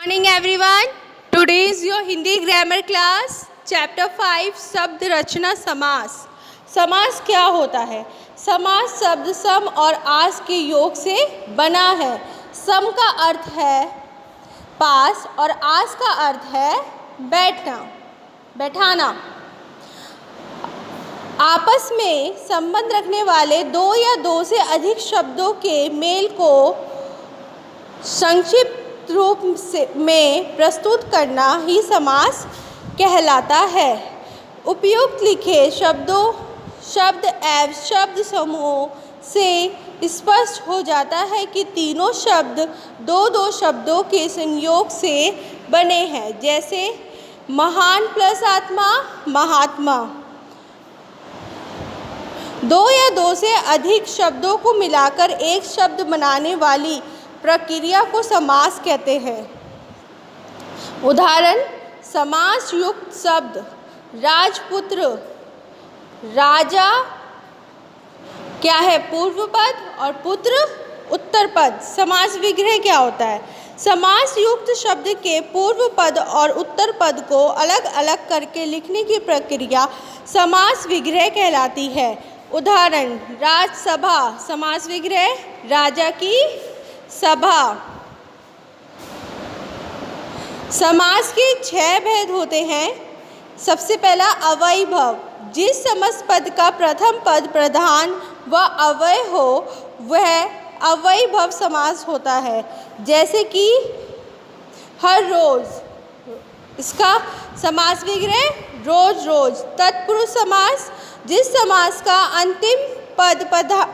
Morning everyone. Today is your Hindi grammar class chapter 5 शब्द रचना समास। समास क्या होता है? समास शब्द सम और आस के योग से बना है। सम का अर्थ है पास और आस का अर्थ है बैठना, बैठाना। आपस में संबंध रखने वाले दो या दो से अधिक शब्दों के मेल को संक्षिप्त रूप में प्रस्तुत करना ही समास कहलाता है। उपयुक्त लिखे शब्द एवं शब्द समूहों से स्पष्ट हो जाता है कि तीनों शब्द दो शब्दों के संयोग से बने हैं, जैसे महान प्लस आत्मा, महात्मा। दो या दो से अधिक शब्दों को मिलाकर एक शब्द बनाने वाली प्रक्रिया को समास कहते हैं। उदाहरण: समास युक्त शब्द राजपुत्र, राजा क्या है? पूर्व पद और पुत्र उत्तर पद। समास विग्रह क्या होता है? समास युक्त शब्द के पूर्व पद और उत्तर पद को अलग अलग करके लिखने की प्रक्रिया समास विग्रह कहलाती है। उदाहरण: राजसभा, समास विग्रह राजा की सभा। समास के 6 भेद होते हैं। सबसे पहला अव्ययी भाव, जिस समस्त पद का प्रथम पद प्रधान व अव्यय हो वह अव्ययी भाव समास होता है। जैसे कि हर रोज, इसका समास विग्रह रोज रोज। तत्पुरुष समास, जिस समास का अंतिम पद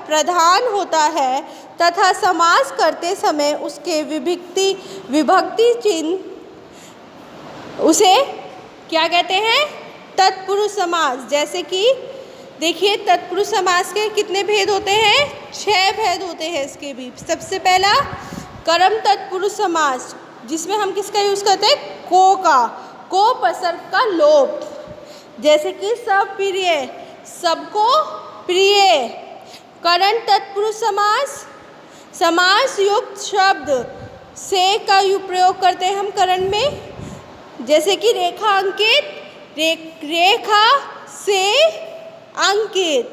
प्रधान होता है तथा समास करते समय उसके विभक्ति चिन्ह, उसे क्या कहते हैं? तत्पुरुष समास। जैसे कि देखिए, तत्पुरुष समास के कितने भेद होते हैं? 6 भेद होते हैं इसके भी। सबसे पहला कर्म तत्पुरुष समास, जिसमें हम किसका यूज़ करते हैं? को पसर्ग का लोप। जैसे कि सब प्रिय, सबको प्रिय। करण तत्पुरुष समास, समास युक्त शब्द से का प्रयोग करते हैं हम करण में। जैसे कि रेखा अंकित, रेखा से अंकित।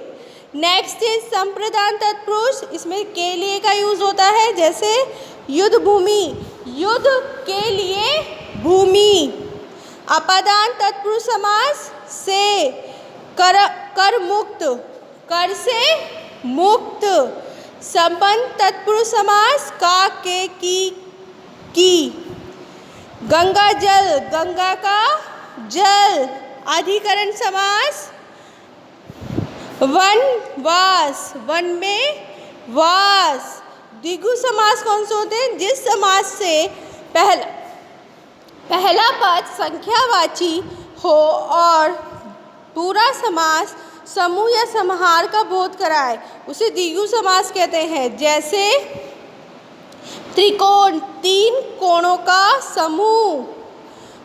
नेक्स्ट इज संप्रदान तत्पुरुष, इसमें के लिए का यूज होता है। जैसे युद्ध भूमि, युद्ध के लिए भूमि। अपादान तत्पुरुष समास से कर मुक्त, कर से मुक्त। संबंध तत्पुरुष समास का के की। गंगा जल, गंगा का जल। अधिकरण समास वनवास, वन में वास। द्विगु समास कौन से होते हैं? जिस समास से पहला पद संख्यावाची हो और पूरा समास समूह या समाहार का बोध कराए, उसे द्विगु समास कहते हैं। जैसे त्रिकोण, 3 कोणों का समूह।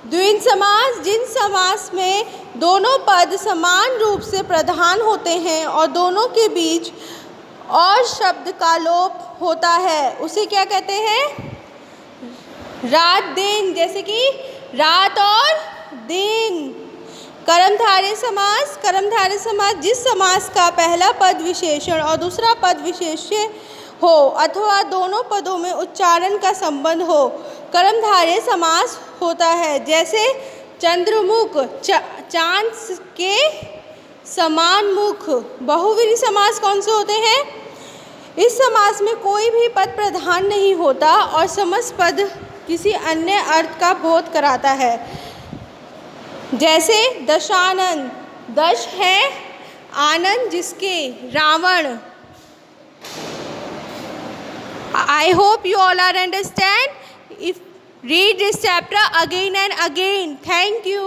द्विंद समास, जिन समास में दोनों पद समान रूप से प्रधान होते हैं और दोनों के बीच और शब्द का लोप होता है, उसे क्या कहते हैं? रात दिन। जैसे कि रात और दिन। कर्मधारय समास, कर्मधारय समास, जिस समास का पहला पद विशेषण और दूसरा पद विशेष्य हो अथवा दोनों पदों में उच्चारण का संबंध हो, कर्मधारय समास होता है। जैसे चंद्रमुख, चांद के समान मुख। बहुव्रीहि समास कौन से होते हैं? इस समास में कोई भी पद प्रधान नहीं होता और समस्त पद किसी अन्य अर्थ का बोध कराता है। जैसे दशानन, दश है आनंद जिसके, Ravan. I hope you all are understand. Read this chapter again and again. Thank you.